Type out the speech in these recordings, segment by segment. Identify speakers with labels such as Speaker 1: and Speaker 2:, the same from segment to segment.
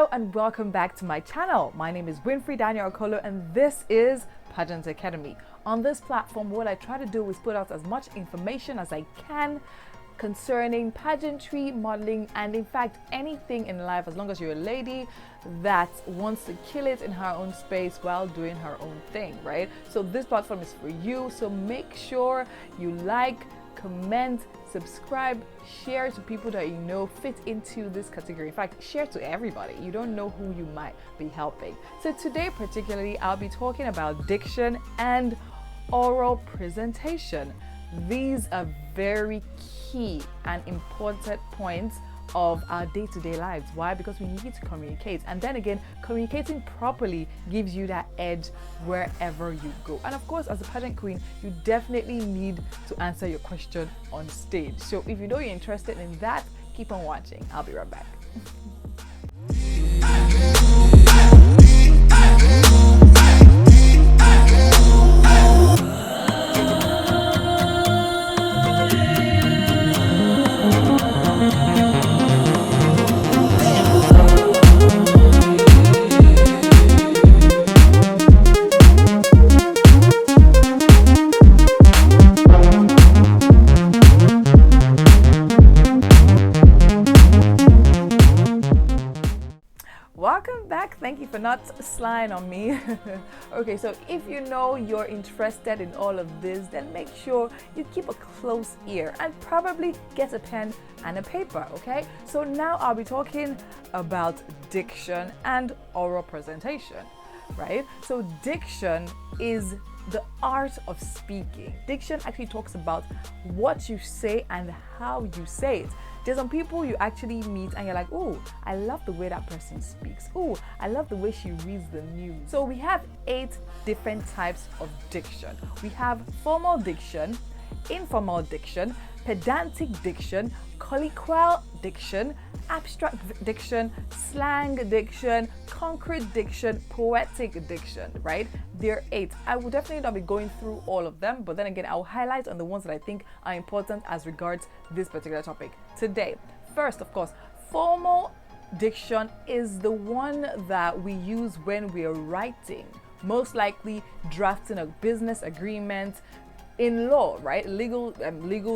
Speaker 1: Hello and welcome back to my channel. My name is Winfrey Daniel Okolo and this is Pageant Academy. On this platform, what I try to do is put out as much information as I can concerning pageantry, modeling, and in fact anything in life, as long as you're a lady that wants to kill it in her own space while doing her own thing, right? So this platform is for you, so make sure you like, comment, subscribe, share to people that you know fit into this category. In fact, share to everybody. You don't know who you might be helping. So today particularly, I'll be talking about diction and oral presentation. These are very key and important points of our day-to-day lives. Why? Because we need to communicate, and then again, communicating properly gives you that edge wherever you go. And of course, as a pageant queen, you definitely need to answer your question on stage. So if you know you're interested in that, keep on watching. I'll be right back. Welcome back. Thank you for not sliding on me. Okay, so if you know you're interested in all of this, then make sure you keep a close ear and probably get a pen and a paper, okay? So now I'll be talking about diction and oral presentation, right? So diction is the art of speaking. Diction actually talks about what you say and how you say it. There's some people you actually meet and you're like, oh, I love the way that person speaks. Oh, I love the way she reads the news. So we have 8 different types of diction. We have formal diction, informal diction, pedantic diction, colloquial diction, abstract diction, slang diction, concrete diction, poetic diction, right? There are 8. I will definitely not be going through all of them, but then again, I'll highlight on the ones that I think are important as regards this particular topic today. First, of course, formal diction is the one that we use when we are writing, most likely drafting a business agreement, in law, right? Legal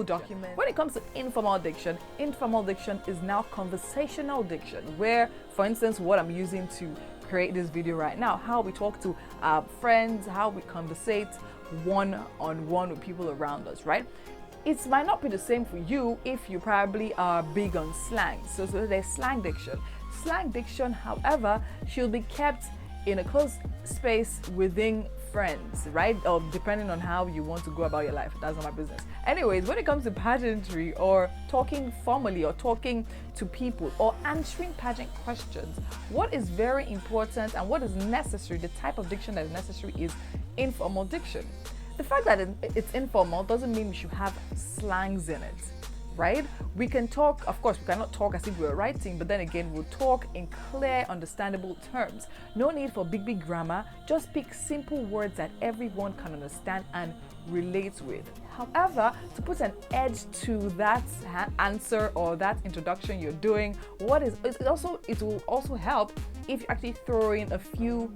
Speaker 1: documents. When it comes to informal diction is now conversational diction, where, for instance, what I'm using to create this video right now, how we talk to our friends, how we conversate one-on-one with people around us, right? It might not be the same for you if you probably are big on slang. So there's slang diction. Slang diction, however, should be kept in a close space within friends, right? Or depending on how you want to go about your life. That's not my business. Anyways, when it comes to pageantry or talking formally or talking to people or answering pageant questions, what is very important and what is necessary, the type of diction that is necessary, is informal diction. The fact that it's informal doesn't mean we should have slangs in it, right? We can talk, of course, we cannot talk as if we were writing, but then again, we'll talk in clear, understandable terms. No need for big grammar, just pick simple words that everyone can understand and relate with. However, to put an edge to that answer or that introduction you're doing, it will also help if you actually throw in a few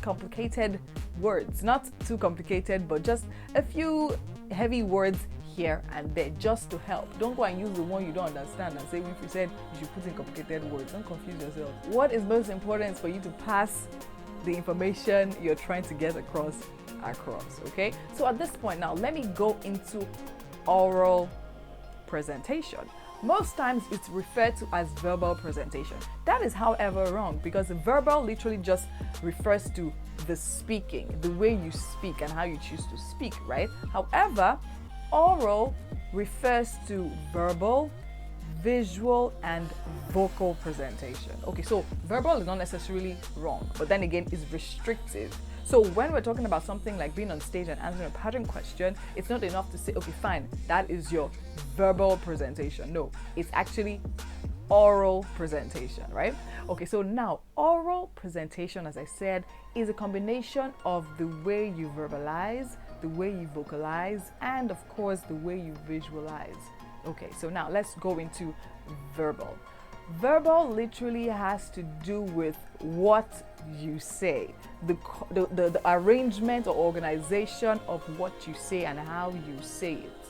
Speaker 1: complicated words, not too complicated, but just a few heavy words here and there, just to help. Don't go and use the one you don't understand and say, if you said you should put in complicated words. Don't confuse yourself. What is most important is for you to pass the information you're trying to get across, okay? So at this point now, let me go into oral presentation. Most times it's referred to as verbal presentation. That is, however, wrong, because the verbal literally just refers to the speaking, the way you speak and how you choose to speak, right? However, oral refers to verbal, visual, and vocal presentation. Okay, so verbal is not necessarily wrong, but then again, it's restrictive. So when we're talking about something like being on stage and answering a pageant question, it's not enough to say, okay, fine, that is your verbal presentation. No, it's actually oral presentation, right? Okay, so now oral presentation, as I said, is a combination of the way you verbalize, the way you vocalize, and of course the way you visualize. Okay, so now let's go into verbal. Verbal literally has to do with what you say, the arrangement or organization of what you say and how you say it,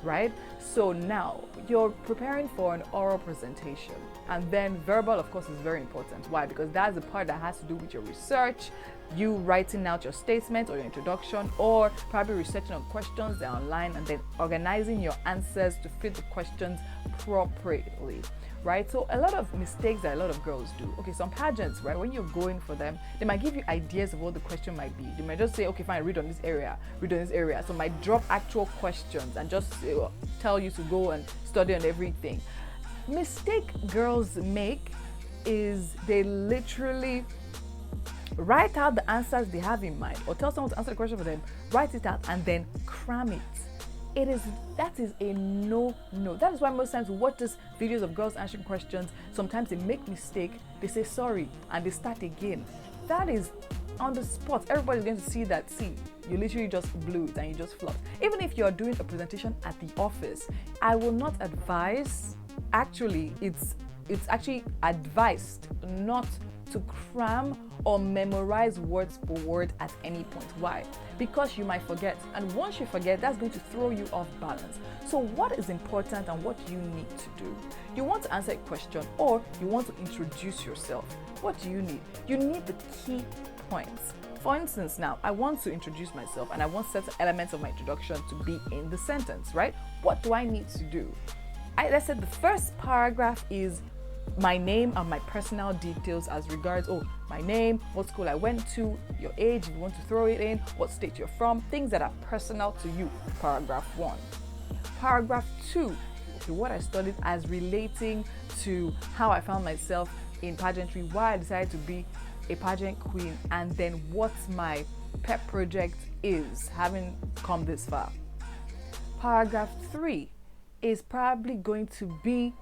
Speaker 1: right? So now you're preparing for an oral presentation, and then verbal, of course, is very important. Why? Because that's the part that has to do with your research, you writing out your statement or your introduction, or probably researching on questions that are online and then organizing your answers to fit the questions appropriately, right? So a lot of mistakes that a lot of girls do. Okay, some pageants, right, when you're going for them, they might give you ideas of what the question might be. They might just say, okay, fine, read on this area. So might drop actual questions and just tell you to go and study on everything. Mistake girls make is they literally write out the answers they have in mind, or tell someone to answer the question for them, write it out and then cram it. That is a no. That is why most times we watch these videos of girls answering questions. Sometimes they make mistake, they say sorry, and they start again. That is on the spot. Everybody's going to see that. See, you literally just blew it and you just flopped. Even if you're doing a presentation at the office, I will not advise. Actually, it's actually advised not to cram or memorize words for word at any point. Why? Because you might forget, and once you forget, that's going to throw you off balance. So what is important and what you need to do? You want to answer a question or you want to introduce yourself. What do you need? You need the key points. For instance, now I want to introduce myself and I want certain elements of my introduction to be in the sentence, right? What do I need to do? Let's say the first paragraph is my name and my personal details as regards, my name, what school I went to, your age, if you want to throw it in, what state you're from, things that are personal to you. Paragraph 1. Paragraph 2, what I studied as relating to how I found myself in pageantry, why I decided to be a pageant queen, and then what my pet project is, having come this far. Paragraph 3 is probably going to be,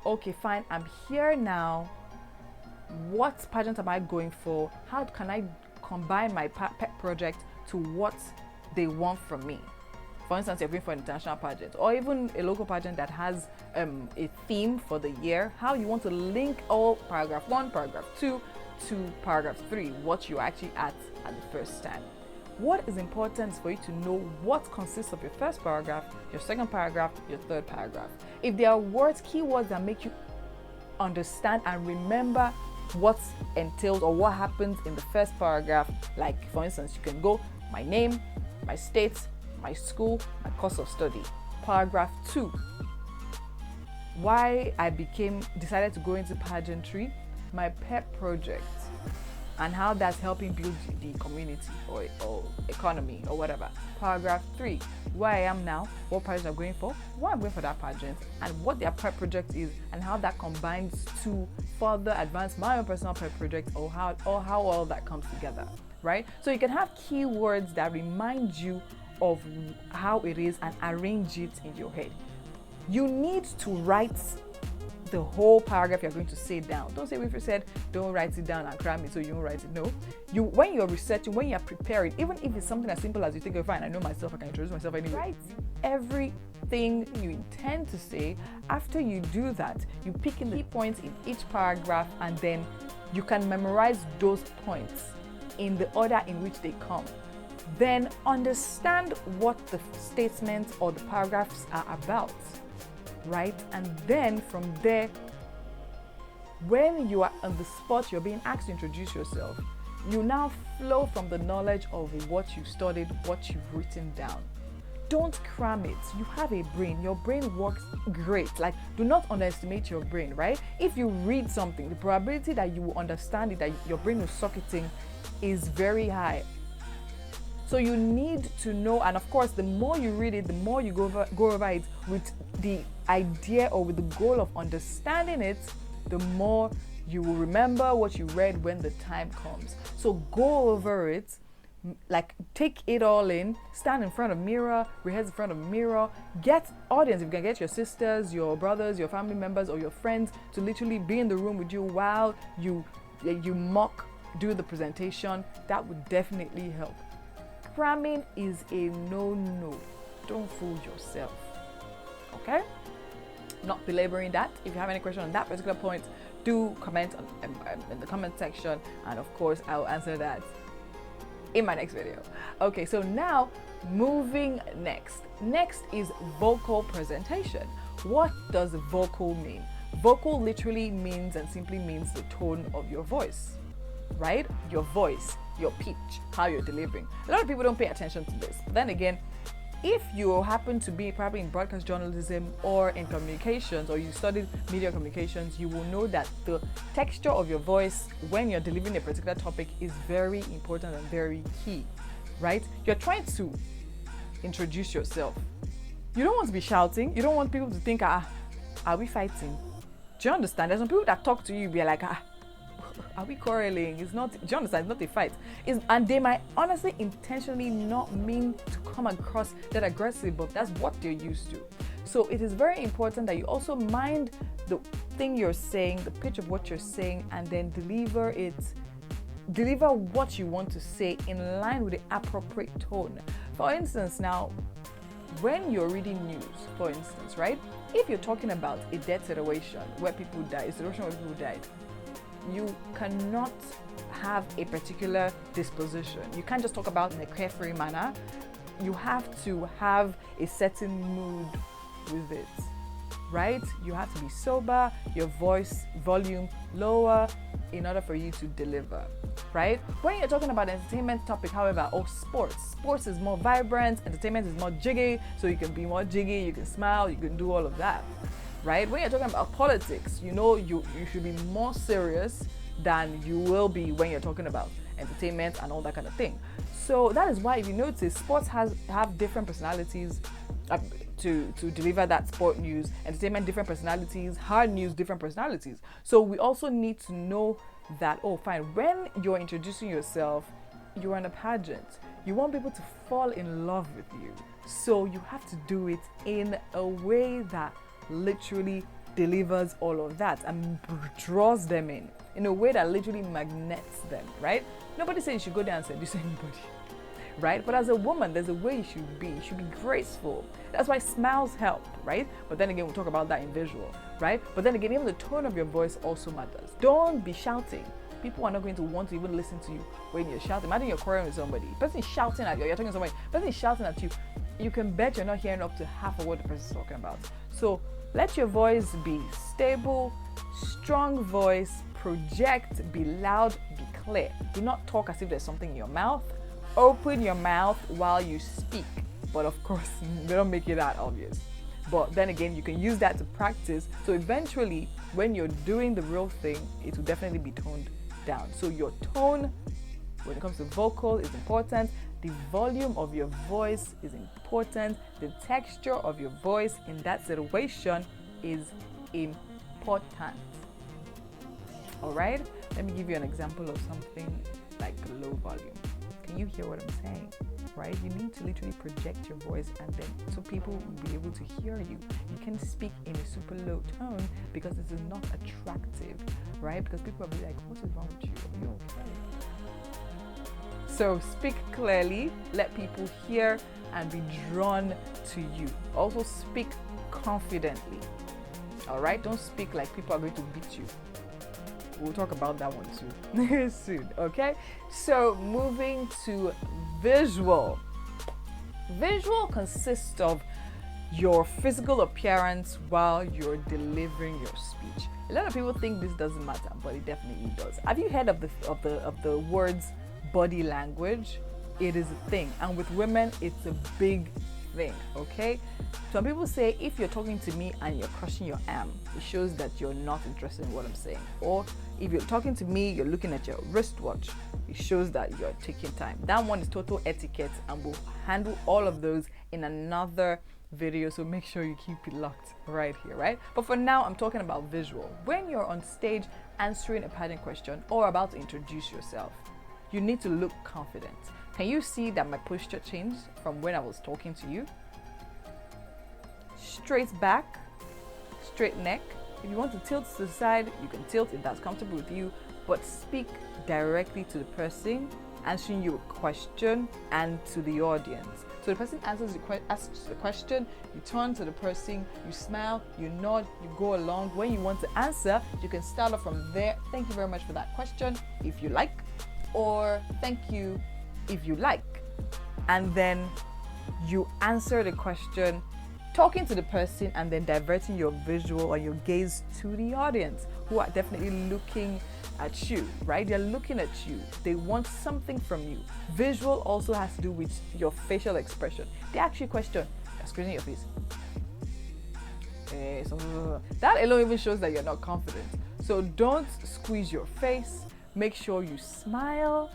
Speaker 1: okay, fine, I'm here now. What pageant am I going for? How can I combine my pet project to what they want from me? For instance, you're going for an international pageant or even a local pageant that has a theme for the year. How you want to link all paragraph 1, paragraph 2 to paragraph 3, what you're actually at the first time. What is important is for you to know what consists of your first paragraph, your second paragraph, your third paragraph. If there are words, keywords that make you understand and remember what entails or what happens in the first paragraph, like for instance, you can go my name, my state, my school, my course of study. Paragraph 2, why I decided to go into pageantry, my pet project, and how that's helping build the community or economy or whatever. Paragraph 3, where I am now, what pageant I'm going for, why I'm going for that pageant, and what their pet project is, and how that combines to further advance my own personal pet project, or how all that comes together, right? So you can have keywords that remind you of how it is and arrange it in your head. You need to write the whole paragraph you're going to say down. Don't say if you said don't write it down and cram it so you don't write it. No. When you're researching, when you're preparing, even if it's something as simple as you think, oh, fine, I know myself, I can introduce myself anyway. Write everything you intend to say. After you do that, you pick in the key points in each paragraph, and then you can memorize those points in the order in which they come. Then understand what the statements or the paragraphs are about. Right? And then from there, when you are on the spot, you're being asked to introduce yourself, you now flow from the knowledge of what you studied, what you've written down. Don't cram it. You have a brain. Your brain works great. Like, do not underestimate your brain, right? If you read something, the probability that you will understand it, that your brain will suck it in, is very high. So you need to know, and of course, the more you read it, the more you go over it with the idea or with the goal of understanding it, the more you will remember what you read when the time comes. So go over it, like take it all in, stand in front of mirror, rehearse in front of mirror, get audience, if you can get your sisters, your brothers, your family members, or your friends to literally be in the room with you while you do the presentation. That would definitely help. Cramming is a no-no. Don't fool yourself. Okay? not belaboring that. If you have any question on that particular point, do comment in the comment section, and of course I'll answer that in my next video. Okay, so now moving next is vocal presentation. What does vocal mean? Vocal literally means and simply means the tone of your voice, right? Your voice, your pitch, how you're delivering. A lot of people don't pay attention to this. But then again, if you happen to be probably in broadcast journalism or in communications, or you studied media communications, you will know that the texture of your voice when you're delivering a particular topic is very important and very key, right? You're trying to introduce yourself. You don't want to be shouting. You don't want people to think, are we fighting? Do you understand? There's some people that talk to you, be like, are we quarreling? It's not, do you understand? It's not a fight. And they might honestly intentionally not mean to come across that aggressive, but that's what they're used to. So it is very important that you also mind the thing you're saying, the pitch of what you're saying, and then deliver what you want to say in line with the appropriate tone. For instance, now, when you're reading news, for instance, right? If you're talking about a death situation where people die, a situation where people died, you cannot have a particular disposition. You can't just talk about it in a carefree manner. You have to have a certain mood with it, right? You have to be sober, your voice volume lower in order for you to deliver, right? When you're talking about entertainment topic, however, or sports is more vibrant, entertainment is more jiggy, so you can be more jiggy, you can smile, you can do all of that, right? When you're talking about politics, you know you should be more serious than you will be when you're talking about entertainment and all that kind of thing. So that is why, if you notice, sports have different personalities to deliver that sport news, entertainment different personalities, hard news different personalities. So we also need to know that, oh fine, when you're introducing yourself, you're in a pageant, you want people to fall in love with you, so you have to do it in a way that literally delivers all of that and draws them in a way that literally magnets them, right? Nobody says you should go there and seduce anybody, right? But as a woman, there's a way you should be. You should be graceful. That's why smiles help, right? But then again, we'll talk about that in visual, right? But then again, even the tone of your voice also matters. Don't be shouting. People are not going to want to even listen to you when you're shouting. Imagine you're quarreling with somebody. The person is shouting at you. You're talking to somebody. The person is shouting at you. You can bet you're not hearing up to half of what the person is talking about. So let your voice be stable, strong voice, project, be loud, be clear. Do not talk as if there's something in your mouth. Open your mouth while you speak. But of course, don't make it that obvious. But then again, you can use that to practice. So eventually, when you're doing the real thing, it will definitely be toned down. So your tone, when it comes to vocal, is important. The volume of your voice is important. The texture of your voice in that situation is important. All right? Let me give you an example of something like low volume. Can you hear what I'm saying? Right? You need to literally project your voice, and then so people will be able to hear you. You can speak in a super low tone because this is not attractive, right? Because people will be like, what is wrong with you? Are you okay? So speak clearly, let people hear and be drawn to you. Also speak confidently. All right? Don't speak like people are going to beat you. We'll talk about that one too soon, okay? So moving to visual. Visual consists of your physical appearance while you're delivering your speech. A lot of people think this doesn't matter, but it definitely does. Have you heard of the words body language? It is a thing, and with women, it's a big thing, okay? Some people say if you're talking to me and you're crushing your arm, it shows that you're not interested in what I'm saying. Or if you're talking to me, you're looking at your wristwatch, it shows that you're taking time. That one is total etiquette, and we'll handle all of those in another video, so make sure you keep it locked right here, right? But for now, I'm talking about visual. When you're on stage answering a pageant question or about to introduce yourself, you need to look confident. Can you see that my posture changed from when I was talking to you? Straight back, straight neck. If you want to tilt to the side, you can tilt if that's comfortable with you, but speak directly to the person answering you a question and to the audience. So the person asks the question, you turn to the person, you smile, you nod, you go along. When you want to answer, you can start off from there. Thank you very much for that question, if you like, or thank you if you like. And then you answer the question, talking to the person and then diverting your visual or your gaze to the audience, who are definitely looking at you, right? They're looking at you. They want something from you. Visual also has to do with your facial expression. They ask you a question, you're squeezing your face. So that alone even shows that you're not confident. So don't squeeze your face. Make sure you smile.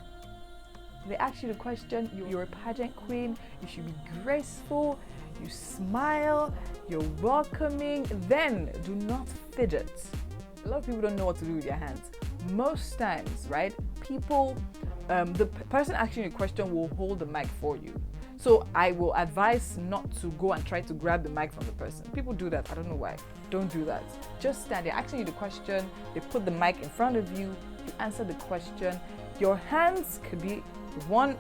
Speaker 1: They ask you the question, you're a pageant queen, you should be graceful, you smile, you're welcoming, then do not fidget. A lot of people don't know what to do with their hands. Most times, right, people, the person asking you a question will hold the mic for you. So I will advise not to go and try to grab the mic from the person. People do that, I don't know why. Don't do that. Just stand there, asking you the question, they put the mic in front of you, you answer the question. Your hands could be one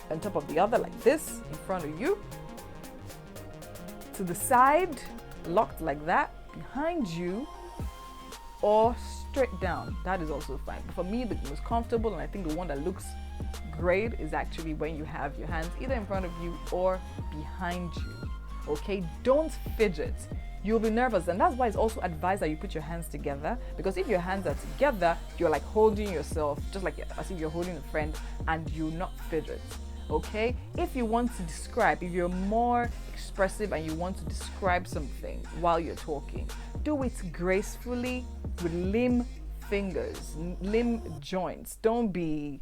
Speaker 1: on top of the other like this in front of you, to the side, locked like that, behind you, or straight down. That is also fine. But for me, the most comfortable and I think the one that looks great is actually when you have your hands either in front of you or behind you. Okay, don't fidget. You'll be nervous, and that's why it's also advised that you put your hands together, because if your hands are together, you're like holding yourself, just like as if you're holding a friend, and you not fidget. Okay, if you want to describe, if you're more expressive and you want to describe something while you're talking, do it gracefully with limb fingers, limb joints. Don't be,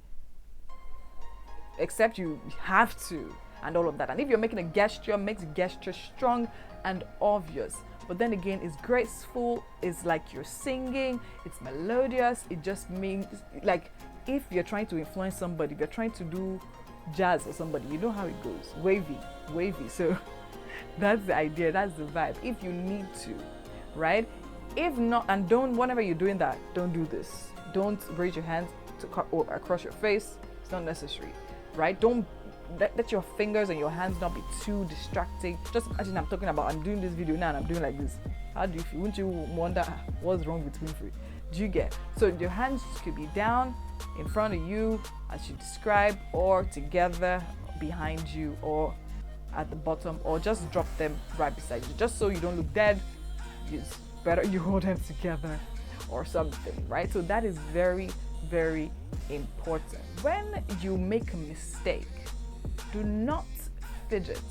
Speaker 1: except you have to, and all of that. And if you're making a gesture, make the gesture strong and obvious. But then again, it's graceful, it's like you're singing, it's melodious. It just means, like, if you're trying to influence somebody, if you're trying to do jazz or somebody, you know how it goes, wavy. So that's the idea, that's the vibe, if you need to, right? If not, and don't, whenever you're doing that, don't do this. Don't raise your hands to across your face. It's not necessary, right? Don't let your fingers and your hands not be too distracting. Just imagine I'm talking about, I'm doing this video now and I'm doing like this. How do you feel? Wouldn't you wonder what's wrong with Winfrey? Do you get? So your hands could be down in front of you as you describe, or together behind you, or at the bottom, or just drop them right beside you, just so you don't look dead. It's better you hold them together or something, right? So that is very, very important. When you make a mistake, do not fidget.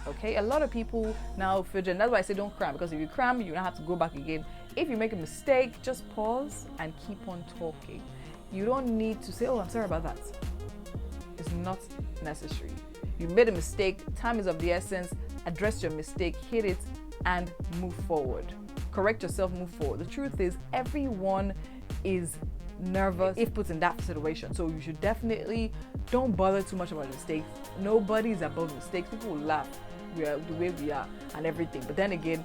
Speaker 1: Okay, a lot of people now fidget. That's why I say don't cram, because if you cram, you don't have to go back again. If you make a mistake, just pause and keep on talking. You don't need to say, oh, I'm sorry about that. It's not necessary. You made a mistake, time is of the essence. Address your mistake, hit it, and move forward. Correct yourself, move forward. The truth is, everyone is nervous if put in that situation. So you should definitely don't bother too much about mistakes. Nobody is above mistakes. People will laugh. We are the way we are and everything. But then again,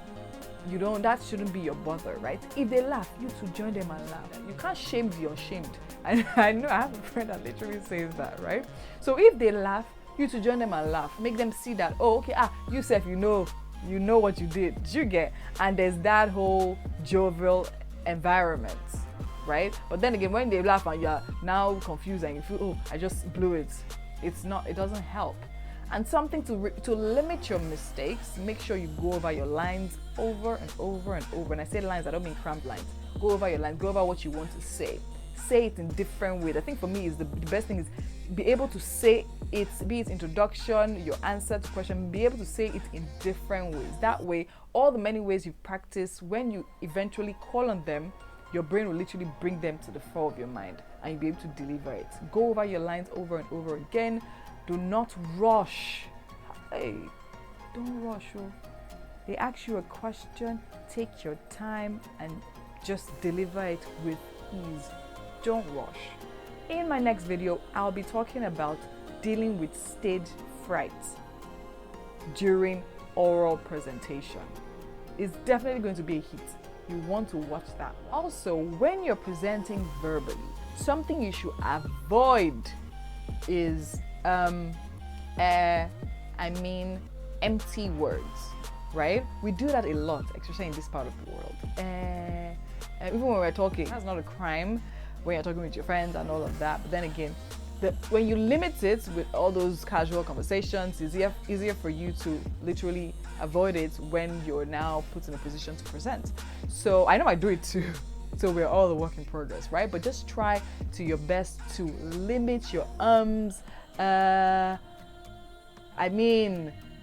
Speaker 1: that shouldn't be your bother, right? If they laugh, you to join them and laugh. You can't shame the ashamed. And I know I have a friend that literally says that, right? So if they laugh, you to join them and laugh. Make them see that, oh, okay, you self, you know what you did. You get, and there's that whole jovial environment, right? But then again, when they laugh and you're now confused and you feel, oh, I just blew it. It doesn't help. And something to limit your mistakes, make sure you go over your lines over and over and over. And I say lines, I don't mean cramped lines. Go over your lines, go over what you want to say. Say it in different ways. I think for me, is the best thing is be able to say it, be it introduction, your answer to question, be able to say it in different ways. That way, all the many ways you've practiced, when you eventually call on them, your brain will literally bring them to the fore of your mind and you'll be able to deliver it. Go over your lines over and over again. Do not rush. Hey, don't rush. Oh. They ask you a question, take your time and just deliver it with ease. Don't rush. In my next video, I'll be talking about dealing with stage fright during oral presentation. It's definitely going to be a hit. You want to watch that. Also, when you're presenting verbally, something you should avoid is empty words, right? We do that a lot, especially in this part of the world. Even when we're talking, that's not a crime when you're talking with your friends and all of that. But then again, when you limit it with all those casual conversations, it's easier for you to literally avoid it when you're now put in a position to present. So I know I do it too. So we're all a work in progress, right? But just try to your best to limit your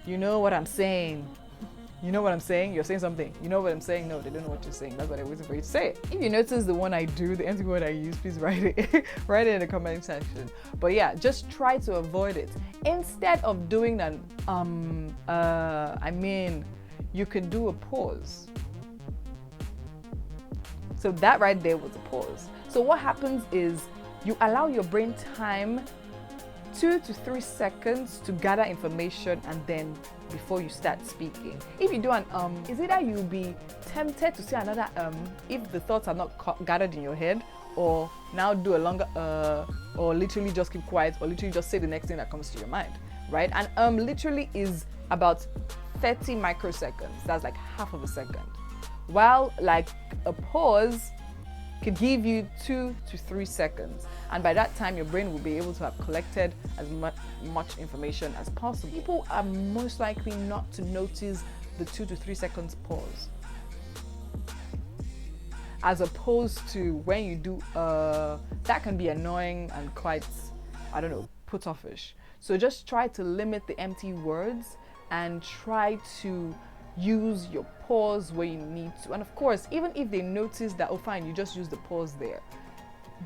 Speaker 1: you know what I'm saying. You know what I'm saying? You're saying something. You know what I'm saying? No, they don't know what you're saying. That's what I'm waiting for you to say it. If you notice the one I do, the empty word I use, please write it. Write it in the comment section. But yeah, just try to avoid it. Instead of doing that, you can do a pause. So that right there was a pause. So what happens is you allow your brain time 2 to 3 seconds to gather information, and then before you start speaking. If you do an it's either you'll be tempted to say another if the thoughts are not gathered in your head, or now do a longer or literally just keep quiet, or literally just say the next thing that comes to your mind, right? And literally is about 30 microseconds. That's like half of a second. While like a pause could give you 2 to 3 seconds, and by that time your brain will be able to have collected as much information as possible. People are most likely not to notice the 2 to 3 seconds pause, as opposed to when you do that can be annoying and quite, I don't know, put offish. So just try to limit the empty words and try to use your pause where you need to. And of course, even if they notice that, oh fine, you just use the pause there,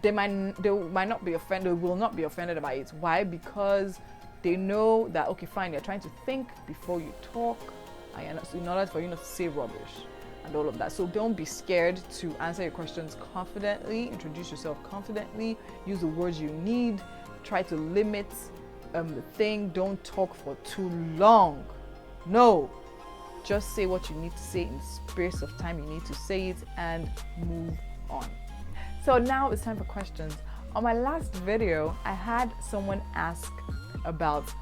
Speaker 1: they might not be offended, will not be offended by it. Why? Because they know that, okay fine, you're trying to think before you talk, in order for you not to say rubbish and all of that. So don't be scared to answer your questions confidently, introduce yourself confidently, use the words you need, try to limit the thing, don't talk for too long. No, just say what you need to say in the space of time you need to say it and move on. So now it's time for questions. On my last video, I had someone ask about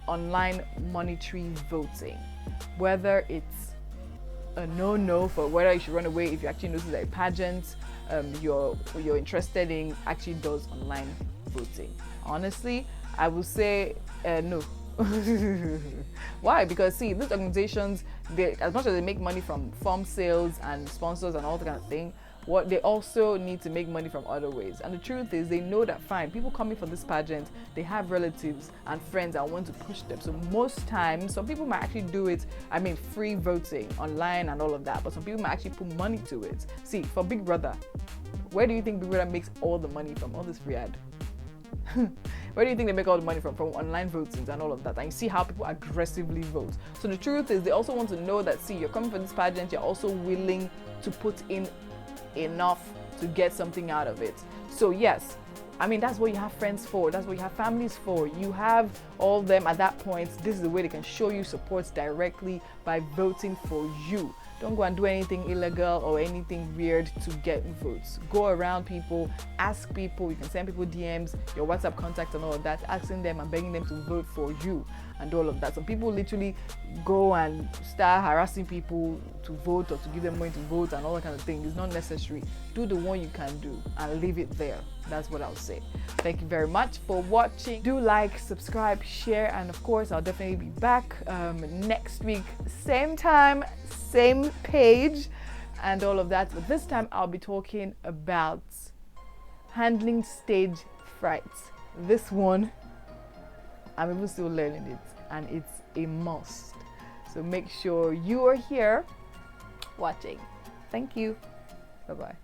Speaker 1: online monetary voting, whether it's a no for whether you should run away if you actually notice that a pageant you're interested in actually does online voting. Honestly, I would say no. Why? Because see, these organizations, as much as they make money from form sales and sponsors and all that kind of thing, they also need to make money from other ways. And the truth is, they know that fine, people coming for this pageant, they have relatives and friends that want to push them. So most times, some people might actually do it, free voting online and all of that, but some people might actually put money to it. See, for Big Brother, where do you think Big Brother makes all the money from? All this free ad. Where do you think they make all the money from online votings and all of that? And you see how people aggressively vote. So the truth is, they also want to know that, see, you're coming for this pageant, you're also willing to put in enough to get something out of it. So yes, that's what you have friends for, that's what you have families for. You have all them at that point. This is the way they can show you support directly, by voting for you. Don't go and do anything illegal or anything weird to get votes. Go around people, ask people, you can send people DMs, your WhatsApp contact and all of that, asking them and begging them to vote for you and all of that. Some people literally go and start harassing people to vote or to give them money to vote and all that kind of thing. It's not necessary. Do the one you can do and leave it there. That's what I'll say. Thank you very much for watching. Do like, subscribe, share, and of course I'll definitely be back next week, same time, same page and all of that. But this time I'll be talking about handling stage fright. This one, I'm even still learning it, and it's a must. So make sure you are here watching. Thank you. Bye-bye.